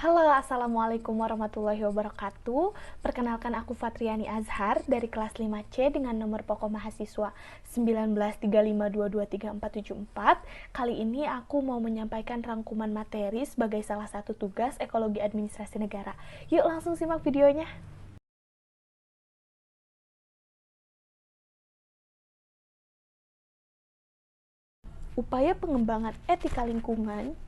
Halo, Assalamualaikum warahmatullahi wabarakatuh. Perkenalkan aku Fatriani Azhar dari kelas 5C dengan nomor pokok mahasiswa 1935223474. Kali ini aku mau menyampaikan rangkuman materi sebagai salah satu tugas ekologi administrasi negara. Yuk langsung simak videonya. Upaya pengembangan etika lingkungan.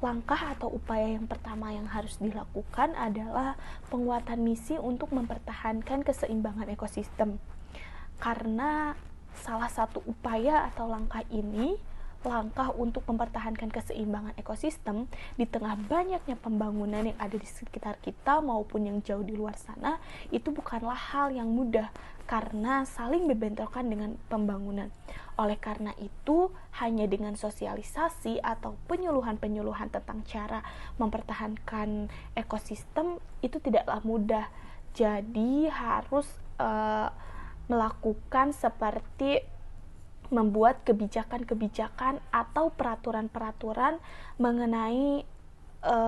Langkah atau upaya yang pertama yang harus dilakukan adalah penguatan misi untuk mempertahankan keseimbangan ekosistem. Karena salah satu upaya atau langkah untuk mempertahankan keseimbangan ekosistem di tengah banyaknya pembangunan yang ada di sekitar kita maupun yang jauh di luar sana, itu bukanlah hal yang mudah karena saling berbentrokan dengan pembangunan. Oleh karena itu, hanya dengan sosialisasi atau penyuluhan-penyuluhan tentang cara mempertahankan ekosistem itu tidaklah mudah. Jadi harus melakukan seperti membuat kebijakan-kebijakan atau peraturan-peraturan mengenai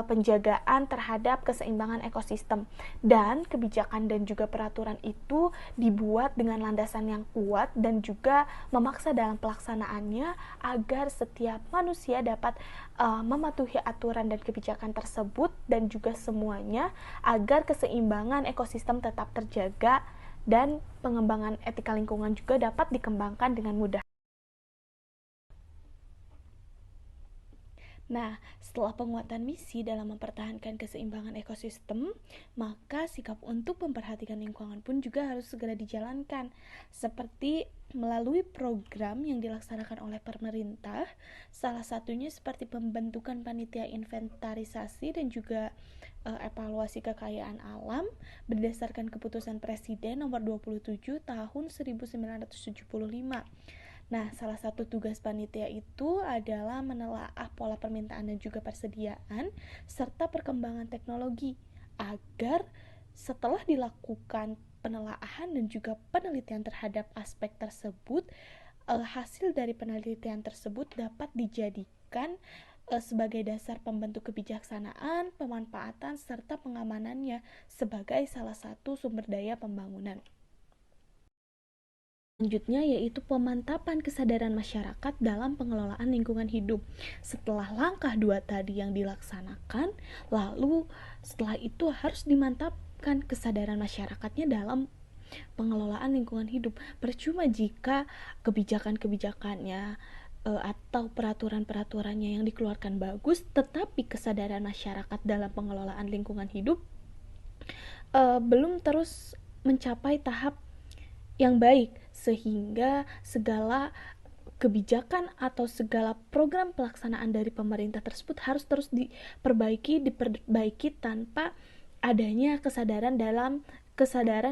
penjagaan terhadap keseimbangan ekosistem, dan kebijakan dan juga peraturan itu dibuat dengan landasan yang kuat dan juga memaksa dalam pelaksanaannya agar setiap manusia dapat mematuhi aturan dan kebijakan tersebut dan juga semuanya agar keseimbangan ekosistem tetap terjaga dan pengembangan etika lingkungan juga dapat dikembangkan dengan mudah. Nah, setelah penguatan misi dalam mempertahankan keseimbangan ekosistem, maka sikap untuk memperhatikan lingkungan pun juga harus segera dijalankan, seperti melalui program yang dilaksanakan oleh pemerintah, salah satunya seperti pembentukan panitia inventarisasi dan juga evaluasi kekayaan alam berdasarkan keputusan Presiden nomor 27 tahun 1975. Nah, salah satu tugas panitia itu adalah menelaah pola permintaan dan juga persediaan serta perkembangan teknologi agar setelah dilakukan penelaahan dan juga penelitian terhadap aspek tersebut, hasil dari penelitian tersebut dapat dijadikan sebagai dasar pembentuk kebijaksanaan, pemanfaatan, serta pengamanannya sebagai salah satu sumber daya pembangunan. Selanjutnya yaitu pemantapan kesadaran masyarakat dalam pengelolaan lingkungan hidup. Setelah langkah 2 tadi yang dilaksanakan, lalu setelah itu harus dimantapkan kesadaran masyarakatnya dalam pengelolaan lingkungan hidup. Percuma jika kebijakan-kebijakannya atau peraturan-peraturannya yang dikeluarkan bagus, tetapi kesadaran masyarakat dalam pengelolaan lingkungan hidup belum terus mencapai tahap yang baik, sehingga segala kebijakan atau segala program pelaksanaan dari pemerintah tersebut harus terus diperbaiki tanpa adanya kesadaran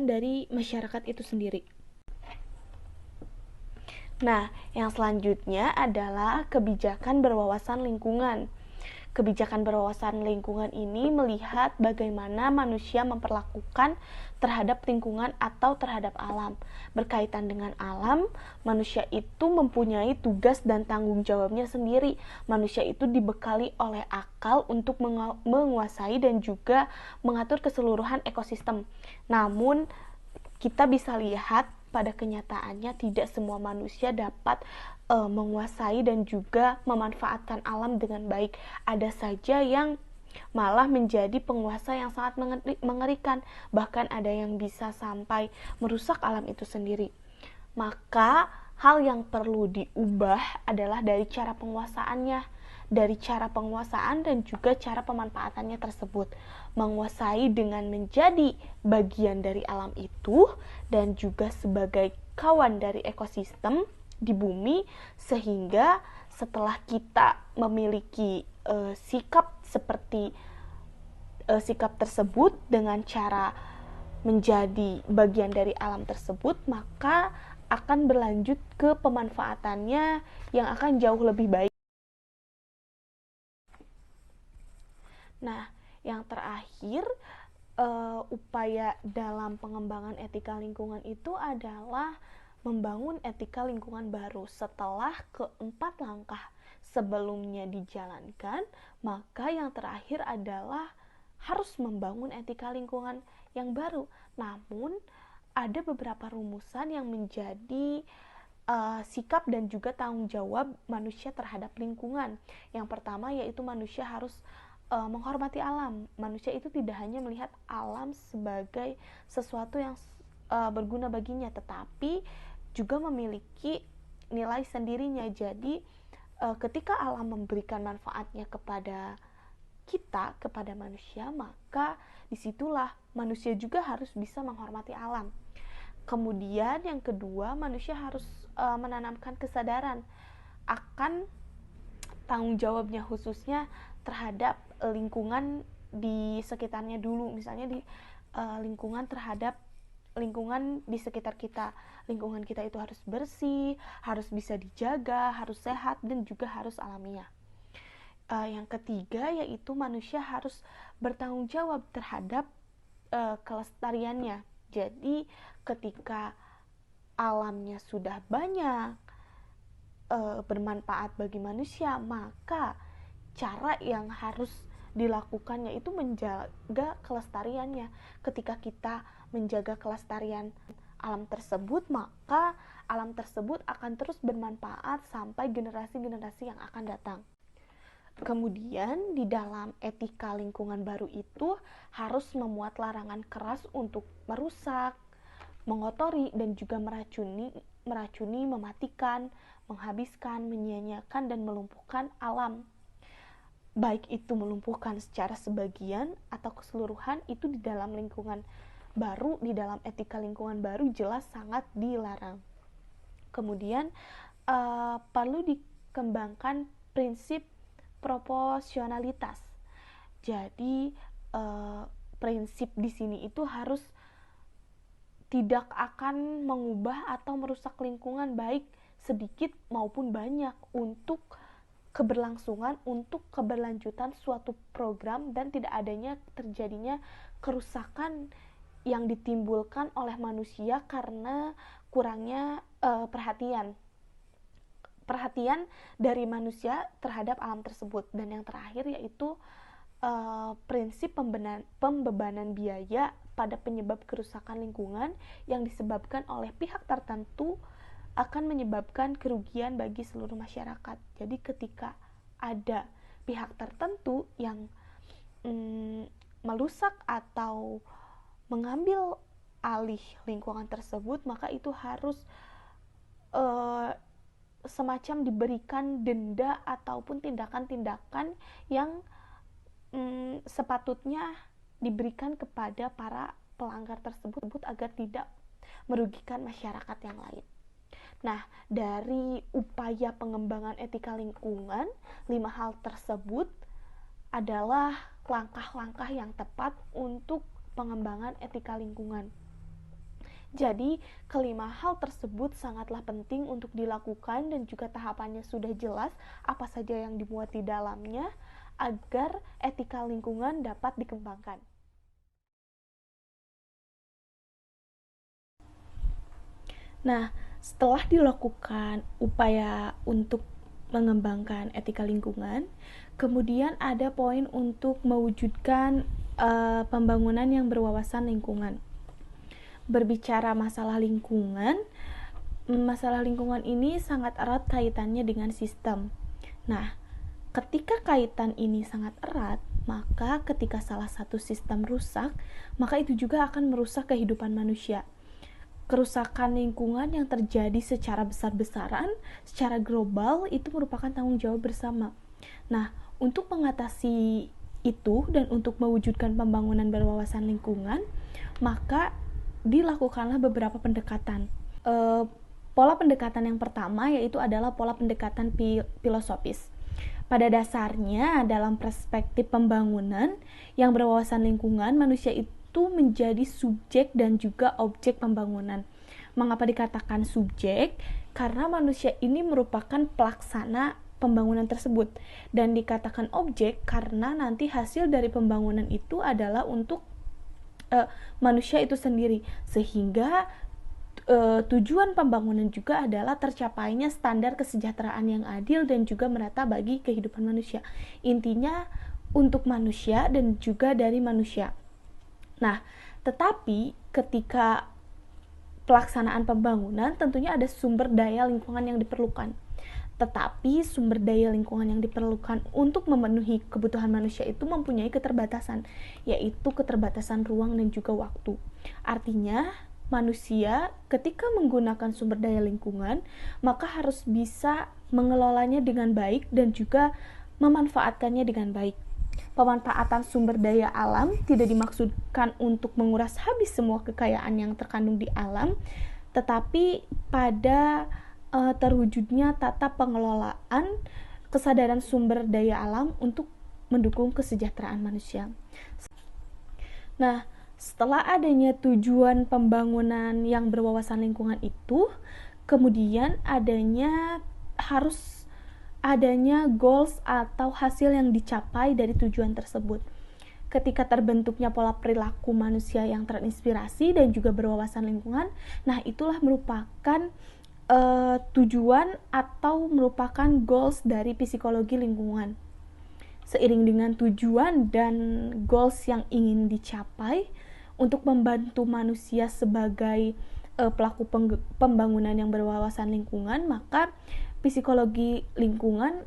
dari masyarakat itu sendiri. Nah, yang selanjutnya adalah kebijakan berwawasan lingkungan. Kebijakan berwawasan lingkungan ini melihat bagaimana manusia memperlakukan terhadap lingkungan atau terhadap alam. Berkaitan dengan alam, manusia itu mempunyai tugas dan tanggung jawabnya sendiri. Manusia itu dibekali oleh akal untuk menguasai dan juga mengatur keseluruhan ekosistem. Namun, kita bisa lihat pada kenyataannya tidak semua manusia dapat menguasai dan juga memanfaatkan alam dengan baik. Ada saja yang malah menjadi penguasa yang sangat mengerikan, bahkan ada yang bisa sampai merusak alam itu sendiri. Maka hal yang perlu diubah adalah dari cara penguasaannya, dari cara penguasaan dan juga cara pemanfaatannya tersebut. Menguasai dengan menjadi bagian dari alam itu dan juga sebagai kawan dari ekosistem di bumi, sehingga setelah kita memiliki sikap seperti sikap tersebut dengan cara menjadi bagian dari alam tersebut, maka akan berlanjut ke pemanfaatannya yang akan jauh lebih baik. Nah, yang terakhir, upaya dalam pengembangan etika lingkungan itu adalah membangun etika lingkungan baru. Setelah keempat langkah sebelumnya dijalankan, maka yang terakhir adalah harus membangun etika lingkungan yang baru. Namun ada beberapa rumusan yang menjadi sikap dan juga tanggung jawab manusia terhadap lingkungan. Yang pertama yaitu manusia harus menghormati alam. Manusia itu tidak hanya melihat alam sebagai sesuatu yang berguna baginya, tetapi juga memiliki nilai sendirinya. Jadi ketika alam memberikan manfaatnya kepada kita, kepada manusia, maka disitulah manusia juga harus bisa menghormati alam. Kemudian yang kedua, manusia harus menanamkan kesadaran akan tanggung jawabnya, khususnya terhadap lingkungan di sekitarnya dulu. Misalnya di lingkungan terhadap lingkungan di sekitar kita. Lingkungan kita itu harus bersih, harus bisa dijaga, harus sehat, dan juga harus alamiah. Yang ketiga yaitu manusia harus bertanggung jawab terhadap kelestariannya. Jadi ketika alamnya sudah banyak bermanfaat bagi manusia, maka cara yang harus dilakukan yaitu menjaga kelestariannya. Ketika kita menjaga kelestarian alam tersebut, maka alam tersebut akan terus bermanfaat sampai generasi-generasi yang akan datang. Kemudian di dalam etika lingkungan baru itu harus memuat larangan keras untuk merusak, mengotori, dan juga meracuni, mematikan, menghabiskan, menyia-nyiakan, dan melumpuhkan alam. Baik itu melumpuhkan secara sebagian atau keseluruhan, itu di dalam lingkungan baru, di dalam etika lingkungan baru jelas sangat dilarang. Kemudian perlu dikembangkan prinsip proporsionalitas. Jadi prinsip di sini itu harus tidak akan mengubah atau merusak lingkungan baik sedikit maupun banyak untuk keberlangsungan, untuk keberlanjutan suatu program, dan tidak adanya terjadinya kerusakan yang ditimbulkan oleh manusia karena kurangnya perhatian dari manusia terhadap alam tersebut. Dan yang terakhir yaitu prinsip pembebanan biaya pada penyebab kerusakan lingkungan yang disebabkan oleh pihak tertentu akan menyebabkan kerugian bagi seluruh masyarakat. Jadi ketika ada pihak tertentu yang merusak atau mengambil alih lingkungan tersebut, maka itu harus semacam diberikan denda ataupun tindakan-tindakan yang sepatutnya diberikan kepada para pelanggar tersebut agar tidak merugikan masyarakat yang lain. Nah, dari upaya pengembangan etika lingkungan, 5 hal tersebut adalah langkah-langkah yang tepat untuk pengembangan etika lingkungan. Jadi, kelima hal tersebut sangatlah penting untuk dilakukan dan juga tahapannya sudah jelas apa saja yang dimuat di dalamnya agar etika lingkungan dapat dikembangkan. Nah, setelah dilakukan upaya untuk mengembangkan etika lingkungan, kemudian ada poin untuk mewujudkan pembangunan yang berwawasan lingkungan. Berbicara masalah lingkungan ini sangat erat kaitannya dengan sistem. Nah, ketika kaitan ini sangat erat, maka ketika salah satu sistem rusak, maka itu juga akan merusak kehidupan manusia. Kerusakan lingkungan yang terjadi secara besar-besaran, secara global, itu merupakan tanggung jawab bersama. Nah, untuk mengatasi itu dan untuk mewujudkan pembangunan berwawasan lingkungan, maka dilakukanlah beberapa pendekatan. Pola pendekatan yang pertama yaitu adalah pola pendekatan filosofis. Pada dasarnya, dalam perspektif pembangunan yang berwawasan lingkungan, manusia itu menjadi subjek dan juga objek pembangunan. Mengapa dikatakan subjek? Karena manusia ini merupakan pelaksana pembangunan tersebut, dan dikatakan objek karena nanti hasil dari pembangunan itu adalah untuk manusia itu sendiri, sehingga tujuan pembangunan juga adalah tercapainya standar kesejahteraan yang adil dan juga merata bagi kehidupan manusia. Intinya untuk manusia dan juga dari manusia. Nah, tetapi ketika pelaksanaan pembangunan tentunya ada sumber daya lingkungan yang diperlukan. Tetapi sumber daya lingkungan yang diperlukan untuk memenuhi kebutuhan manusia itu mempunyai keterbatasan, yaitu keterbatasan ruang dan juga waktu. Artinya, manusia ketika menggunakan sumber daya lingkungan, maka harus bisa mengelolanya dengan baik dan juga memanfaatkannya dengan baik. Pemanfaatan sumber daya alam tidak dimaksudkan untuk menguras habis semua kekayaan yang terkandung di alam, tetapi pada terwujudnya tata pengelolaan kesadaran sumber daya alam untuk mendukung kesejahteraan manusia. Nah, setelah adanya tujuan pembangunan yang berwawasan lingkungan itu, kemudian harus adanya goals atau hasil yang dicapai dari tujuan tersebut. Ketika terbentuknya pola perilaku manusia yang terinspirasi dan juga berwawasan lingkungan, nah itulah merupakan tujuan atau merupakan goals dari psikologi lingkungan. Seiring dengan tujuan dan goals yang ingin dicapai untuk membantu manusia sebagai pelaku pembangunan yang berwawasan lingkungan, maka psikologi lingkungan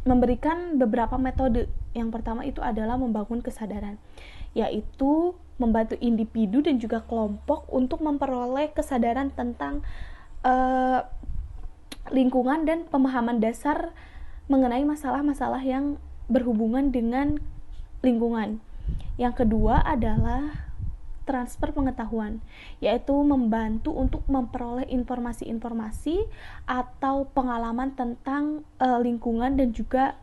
memberikan beberapa metode. Yang pertama itu adalah membangun kesadaran, yaitu membantu individu dan juga kelompok untuk memperoleh kesadaran tentang lingkungan dan pemahaman dasar mengenai masalah-masalah yang berhubungan dengan lingkungan. Yang kedua adalah transfer pengetahuan, yaitu membantu untuk memperoleh informasi-informasi atau pengalaman tentang lingkungan dan juga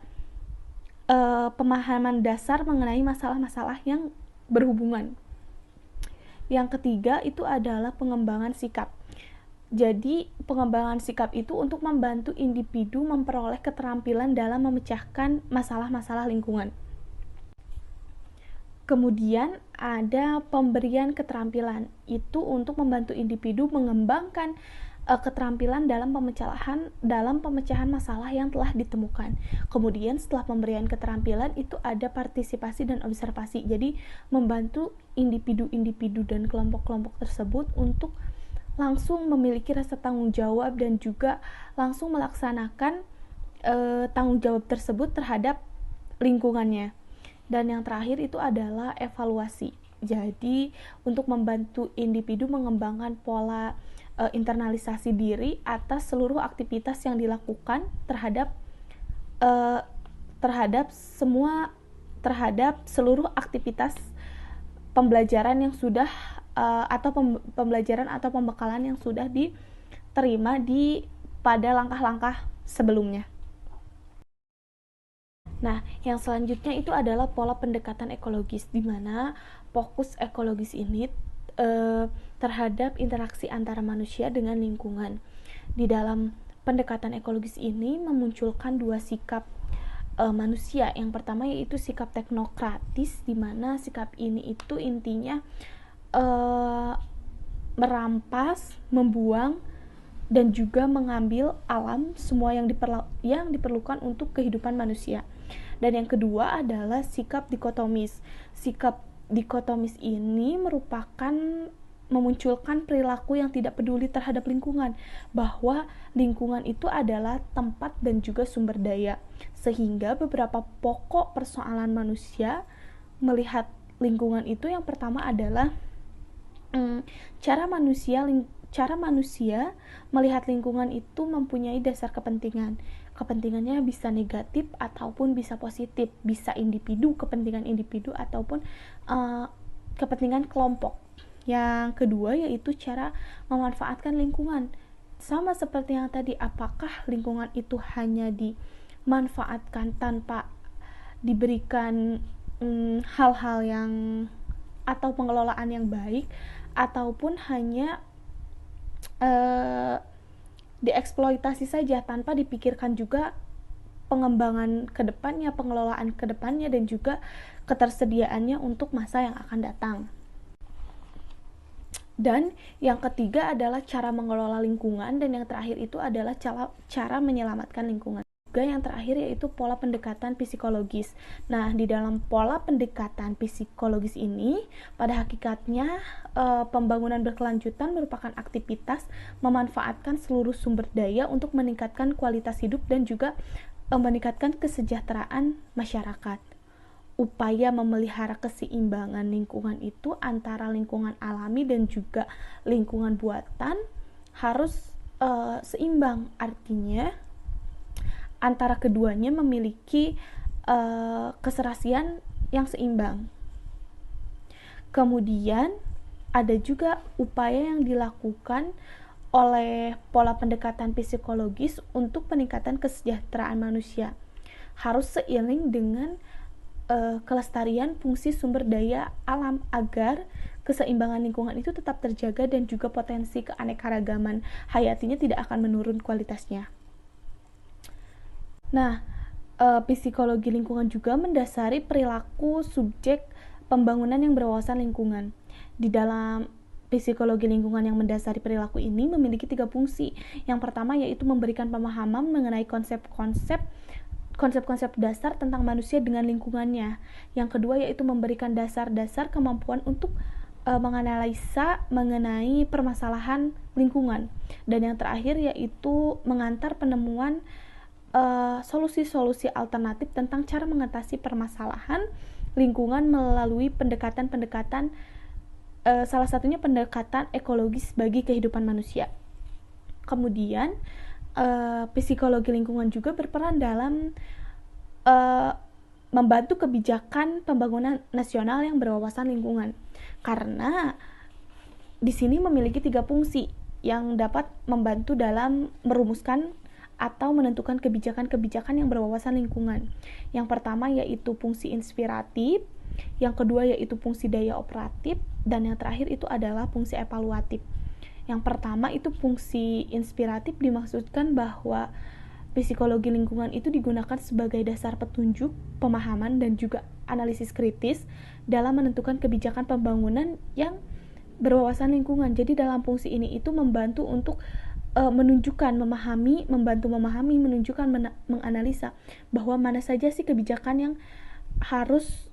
pemahaman dasar mengenai masalah-masalah yang berhubungan. Yang ketiga itu adalah pengembangan sikap. Jadi, pengembangan sikap itu untuk membantu individu memperoleh keterampilan dalam memecahkan masalah-masalah lingkungan. Kemudian ada pemberian keterampilan, itu untuk membantu individu mengembangkan keterampilan dalam pemecahan masalah yang telah ditemukan. Kemudian setelah pemberian keterampilan itu ada partisipasi dan observasi. Jadi membantu individu-individu dan kelompok-kelompok tersebut untuk langsung memiliki rasa tanggung jawab dan juga langsung melaksanakan tanggung jawab tersebut terhadap lingkungannya. Dan yang terakhir itu adalah evaluasi. Jadi untuk membantu individu mengembangkan pola internalisasi diri atas seluruh aktivitas yang dilakukan terhadap seluruh aktivitas pembelajaran yang sudah pembelajaran atau pembekalan yang sudah diterima pada langkah-langkah sebelumnya. Nah, yang selanjutnya itu adalah pola pendekatan ekologis, di mana fokus ekologis ini terhadap interaksi antara manusia dengan lingkungan. Di dalam pendekatan ekologis ini memunculkan dua sikap manusia. Yang pertama yaitu sikap teknokratis, di mana sikap ini itu intinya merampas, membuang, dan juga mengambil alam semua yang diperlukan untuk kehidupan manusia. Dan yang kedua adalah sikap dikotomis. Sikap dikotomis ini memunculkan perilaku yang tidak peduli terhadap lingkungan, bahwa lingkungan itu adalah tempat dan juga sumber daya, sehingga beberapa pokok persoalan manusia melihat lingkungan itu yang pertama adalah cara manusia melihat lingkungan itu mempunyai dasar kepentingan. Kepentingannya bisa negatif ataupun bisa positif, bisa kepentingan individu ataupun kepentingan kelompok. Yang kedua yaitu cara memanfaatkan lingkungan. Sama seperti yang tadi, apakah lingkungan itu hanya dimanfaatkan tanpa diberikan hal-hal yang atau pengelolaan yang baik, ataupun hanya dieksploitasi saja tanpa dipikirkan juga pengembangan kedepannya, pengelolaan kedepannya, dan juga ketersediaannya untuk masa yang akan datang. Dan yang ketiga adalah cara mengelola lingkungan, dan yang terakhir itu adalah cara menyelamatkan lingkungan. juga yang terakhir yaitu pola pendekatan psikologis. Nah, di dalam pola pendekatan psikologis ini, pada hakikatnya pembangunan berkelanjutan merupakan aktivitas memanfaatkan seluruh sumber daya untuk meningkatkan kualitas hidup dan juga meningkatkan kesejahteraan masyarakat. Upaya memelihara keseimbangan lingkungan itu antara lingkungan alami dan juga lingkungan buatan harus seimbang, artinya antara keduanya memiliki keserasian yang seimbang. Kemudian ada juga upaya yang dilakukan oleh pola pendekatan psikologis untuk peningkatan kesejahteraan manusia. Harus seiring dengan kelestarian fungsi sumber daya alam agar keseimbangan lingkungan itu tetap terjaga dan juga potensi keanekaragaman hayatinya tidak akan menurun kualitasnya. Nah, psikologi lingkungan juga mendasari perilaku subjek pembangunan yang berwawasan lingkungan. Di dalam psikologi lingkungan yang mendasari perilaku ini memiliki 3 fungsi. Yang pertama yaitu memberikan pemahaman mengenai konsep-konsep dasar tentang manusia dengan lingkungannya. Yang kedua yaitu memberikan dasar-dasar kemampuan untuk menganalisa mengenai permasalahan lingkungan. Dan yang terakhir yaitu mengantar penemuan solusi-solusi alternatif tentang cara mengatasi permasalahan lingkungan melalui pendekatan-pendekatan salah satunya pendekatan ekologis bagi kehidupan manusia. Kemudian psikologi lingkungan juga berperan dalam membantu kebijakan pembangunan nasional yang berwawasan lingkungan, karena di sini memiliki 3 fungsi yang dapat membantu dalam merumuskan atau menentukan kebijakan-kebijakan yang berwawasan lingkungan. Yang pertama yaitu fungsi inspiratif, yang kedua yaitu fungsi daya operatif, dan yang terakhir itu adalah fungsi evaluatif. Yang pertama itu fungsi inspiratif, dimaksudkan bahwa psikologi lingkungan itu digunakan sebagai dasar petunjuk, pemahaman, dan juga analisis kritis dalam menentukan kebijakan pembangunan yang berwawasan lingkungan. Jadi dalam fungsi ini itu membantu untuk menunjukkan, membantu memahami, menunjukkan, menganalisa bahwa mana saja sih kebijakan yang harus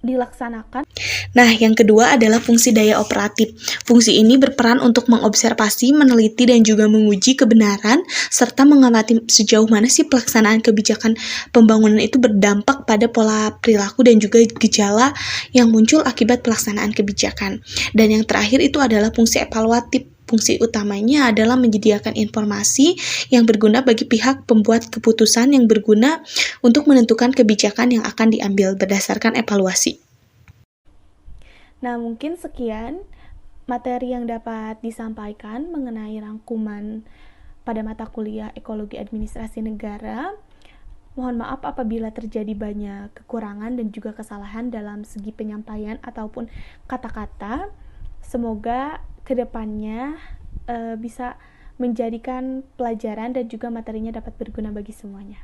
dilaksanakan. Nah, yang kedua adalah fungsi daya operatif. Fungsi ini berperan untuk mengobservasi, meneliti, dan juga menguji kebenaran, serta mengamati sejauh mana sih pelaksanaan kebijakan pembangunan itu berdampak pada pola perilaku dan juga gejala yang muncul akibat pelaksanaan kebijakan. Dan yang terakhir itu adalah fungsi evaluatif. Fungsi utamanya adalah menyediakan informasi yang berguna bagi pihak pembuat keputusan yang berguna untuk menentukan kebijakan yang akan diambil berdasarkan evaluasi. Nah, mungkin sekian materi yang dapat disampaikan mengenai rangkuman pada mata kuliah Ekologi Administrasi Negara. Mohon maaf apabila terjadi banyak kekurangan dan juga kesalahan dalam segi penyampaian ataupun kata-kata. Semoga kedepannya bisa menjadikan pelajaran dan juga materinya dapat berguna bagi semuanya.